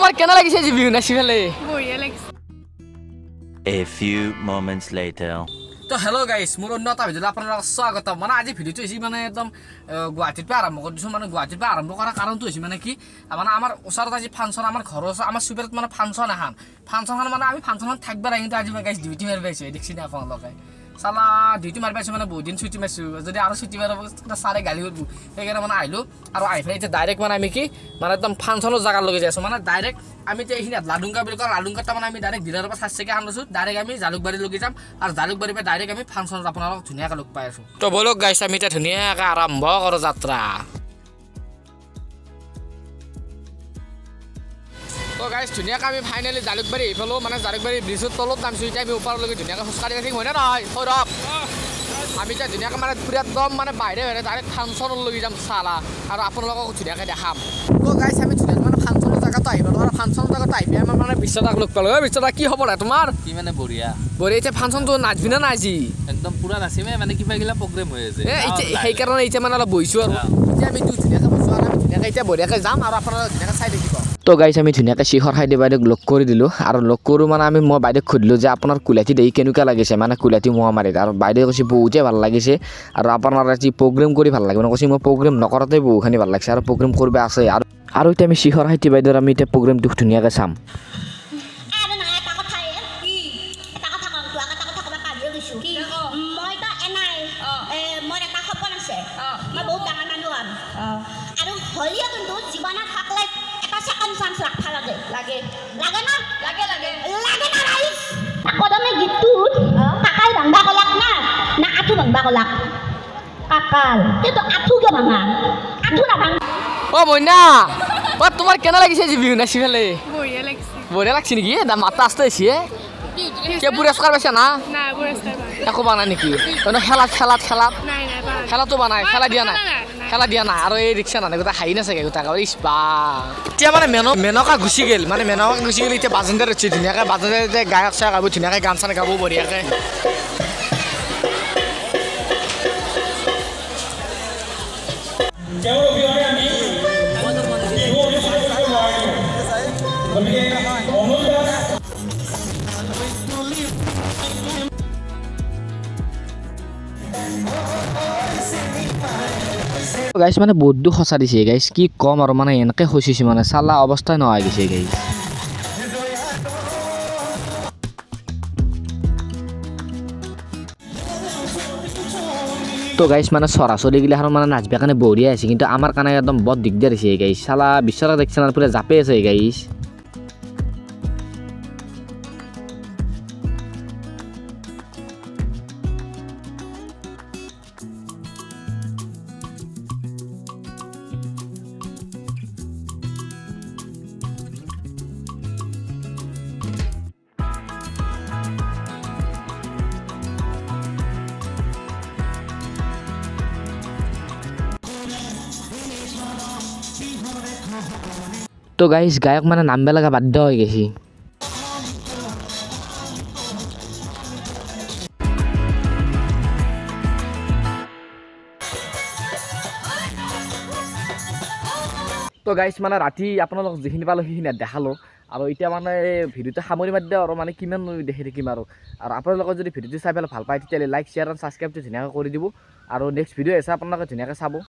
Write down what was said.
তোমার কেন লাগিছে যে বিহু নাচি ফেলে বঢ়িয়া লাগিছে A few moments later. তো হেল্ল' গাইছ মোৰ অন্য এটা ভিডিঅ'ত আপোনালোকক স্বাগতম মানে আজি ভিডিঅ'টো হৈছে মানে একদম গুৱাহাটীৰ পৰা আৰম্ভ কৰিছোঁ মানে গুৱাহাটীৰ পৰা আৰম্ভ কৰাৰ কাৰণটো হৈছে মানে কি মানে আমাৰ ওচৰত আজি ফাংচন আমাৰ ঘৰৰ ওচৰত আমাৰ চুবুৰীত মানে ফাংচন মানে আমি ফাংচনত থাকিব লাগে কিন্তু আজি গাইছ ডিউটি মাৰিব আহিছোঁ দেখছি না আপোনালোকে চালা ডিউটি মাৰিব আহিছোঁ মানে বহুত দিন ছুটি মাৰিছোঁ যদি আৰু ছুটি মাৰিব চাৰে গালি কৰিব সেইকাৰণে মানে আহিলোঁ আৰু আহি পেলাই এতিয়া ডাইৰেক্ট মানে আমি কি মানে একদম ফাংচনৰ জেগালৈকে যাই আছোঁ মানে ডাইৰেক্ট আমি এতিয়া এইখিনি লাডুংকা বুলি কওঁ লাডুংকাত মানে আমি ডাইৰেক্ট ডিলাৰৰ পৰা 4 চকীয়া আনিছোঁ ডাইৰেক্ট আমি জালুকবাৰীলৈকে যাম আৰু জালুকবাৰীৰ পৰা ডাইৰেক্ট আমি ফাংচনত আপোনালোকক ধুনীয়াকৈ লগ পাই আছোঁ তো বলক গাইছ আমি এতিয়া ধুনীয়াকৈ আৰম্ভ কৰোঁ যাত্ৰা তো গাইছ ধুনীয়াকৈ আমি ফাইনেলি জালুকবাৰী এইফালেও মানে জালুকবাৰী ব্ৰিজৰ তলত নামিছোঁ এতিয়া আমি ওপৰলৈকে ধুনীয়াকৈ খোজকাঢ়ি থাকিম হয়নে নহয় সৌৰভ আমি এতিয়া ধুনীয়াকৈ মানে পুৰা একদম মানে বাহিৰে ডাইৰেক্ট ফাংচনলৈকে যাম চালা আৰু আপোনালোকক ধুনীয়াকৈ দেখাম তো গাইছ আমি ধুনীয়াকৈ মানে ফাংচনৰ জেগাটো আহিব আৰু ফাংচনৰ জেগাটো আহি আমাৰ মানে বিশ্বতাক লগ পালোঁ বিশ্বতা কি হ'ব দে তোমাৰ কি মানে বঢ়িয়া এতিয়া ফাংচনটো নাচবি না নাচি একদম পুৰা নাচিমে মানে কিবা কিবা প্ৰগ্ৰেম হৈ আছে সেইকাৰণে এতিয়া মানে অলপ বহিছোঁ আৰু এতিয়া আমি ধুনীয়াকৈ বহিছোঁ আৰু আমি ধুনীয়াকৈ এতিয়া বঢ়িয়াকৈ যাম আৰু আপোনালোকে ধুনীয়াকৈ চাই থাকিব তো গাইছ আমি ধুনীয়াকৈ শিখৰ খাইদি বাইদেউক লগ কৰি দিলোঁ আৰু লগ কৰোঁ মানে মই বাইদেউক সুধিলোঁ যে আপোনাৰ কুলহাটীত এই কেনেকুৱা লাগিছে মানে কুলহাটী মহামাৰীত আৰু বাইদেৱে কৈছে বহুতেই ভাল লাগিছে আৰু আপোনাৰ আজি প্ৰগ্ৰেম কৰি ভাল লাগে মানে কৈছে মই প্ৰগ্ৰেম নকৰাতে বহুখিনি ভাল লাগিছে আৰু প্ৰগ্ৰেম কৰিব আছে আৰু এতিয়া আমি শিখৰ খাইতি বাইদেউৰ আমি এতিয়া প্ৰগ্ৰেমটো ধুনীয়াকৈ চাম মইনা তোমার কেন লাগিছে যে বিহু নাচি ফেলে বঢ়িয়া লাগছে নেকি মাথা আসতে আছি কে পুরস্কার পাইছে না একো বানা নেকি খেলাটো বানাই খেলা দিয়া নাই আৰু এই ৰিক্সা নানে গোটেই হাঁহি নাচাগে গোটেই ইস্পা এতিয়া মানে মেনকা গুচি গ'ল এতিয়া বাজেণ্ডাৰ উঠি ধুনীয়াকৈ বাজেণ্ডাৰ গায়ক চায়ক গাব ধুনীয়াকৈ গান চান গাব বঢ়িয়াকৈ গাইছ মানে বহুত দুখ সঁচা দিছে গাইছ কি কম আৰু মানে এনেকৈ খচিছে মানে চালা অৱস্থাই নোহোৱা গৈছে গাইছ তো গাইছ মানে চৰা চলিগিলা আৰু মানে নাচবৰ কাৰণে বঢ়িয়া আছে কিন্তু আমাৰ কাৰণে একদম বৰ দিগদাৰ হৈছে গাইছ চালা বিশ্বনাথ দেখছে না পুৰা জাপে আছে গাইছ তো গাইছ গায়ক মানে নাম বেলাগা বাধ্য হৈ গৈছে তো গাইছ মানে ৰাতি আপোনালোক যিখিনি পালোঁ সেইখিনি দেখালোঁ আৰু এতিয়া মানে ভিডিঅ'টো সামৰি মাৰি দিওঁ আৰু মানে কিমান দেখি থাকিম আৰু আপোনালোকে যদি ভিডিঅ'টো চাই পেলাই ভাল পায় তেতিয়াহ'লে লাইক শ্বেয়াৰ আৰু ছাবস্ক্ৰাইবটো ধুনীয়াকৈ কৰি দিব আৰু নেক্সট ভিডিঅ' আছে আপোনালোকে ধুনীয়াকৈ চাব